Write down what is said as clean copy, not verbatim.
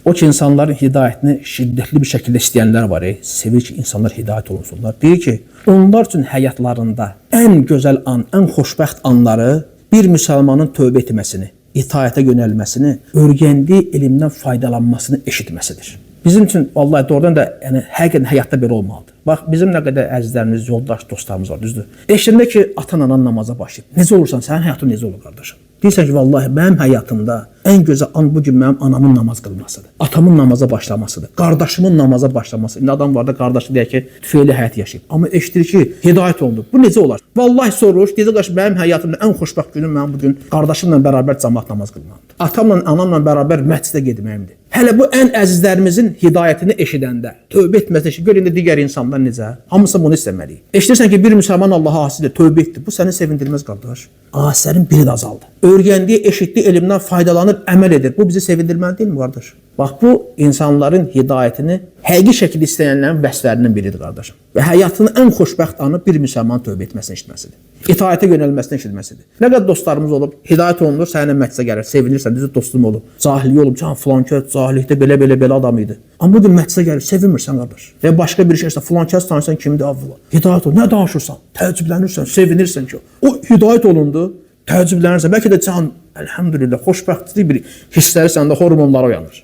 O ki insanların hidayətini şiddətli bir şəkildə istəyənlər var. Sevir ki, insanlar hidayət olunsunlar. Deyir ki, onlar üçün həyatlarında ən gözəl an, ən xoşbəxt anları bir müsəlmanın tövbə etməsini, itaətə yönəlməsini, öyrəndiyi elmdən faydalanmasını eşitməsidir. Bizim üçün vallahi doğrudan da həqiqətən həyatda belə olmalıdır. Bax, bizim nə qədər əzizlərimiz, yoldaş, dostlarımız var, düzdür. Eşitəndə ki, atan-anan namaza başlayıb. Necə olursan, sənin həyatın necə olur, qardaşım? Deyirsən ki, vallahi mənim həyatımda ən gözəl an bugün mənim anamın namaz qılmasıdır. Atamın namaza başlamasıdır. Qardaşımın namaza başlaması. İndi adam var da qardaşı deyək ki, tüfeyli həyat yaşayıb. Amma eşidir ki, hidayət olundu. Bu necə olar? Vallahi soruş, deyir qardaş, mənim həyatımda ən xoşbəxt günüm mənim bugün qardaşımla bərabər cəmaət namaz qılmağımdır. Atamla, anamla bərabər məscidə getməyimdir. Hələ bu ən əzizlərimizin hidayətini eşidəndə, tövbə etməsi ki, gör indi digər insanlar necə? Hamısı bunu istəməliyik. Eşidirsən ki, bir müsəlman Allaha asidir, tövbə etdi. Bu səni sevindirməz, qardaş. Asərin biri də azaldı. Öyrəndiyi, eşitdiyi elmdən faydalanır, əməl edir. Bu bizi sevindirməli deyilmi, qardaş? Bax, bu insanların hidayətini həqiqi şəkildə istəyənlərin vəsflərindən biridir, qardaşım. Və həyatının ən xoşbəxt anı bir müsəlman tövbə etməsini eşitməsidir. İtaətə yönəlməsini eşitməsidir. Nə qədər dostlarımız olub, hidayət olunur, səninlə məclisə gəlir, sevinirsən, düzü dostum olub, cahiliyə olub, can filankəs cahillikdə belə adam idi. Amma bugün məclisə gəlir, sevinmirsən, qardaş. Və başqa bir şey işte, filankəs tanırsan kimdir, avvela. Hidayət ol, nə danışırsan, təəccüblənirsən, sevinirsən ki, o hidayət olundu, təəccüblənirsən, bəlkə də can, əlhəmdülillah, xoşbəxtlik bir hissləri səndə hormonlara uyanır.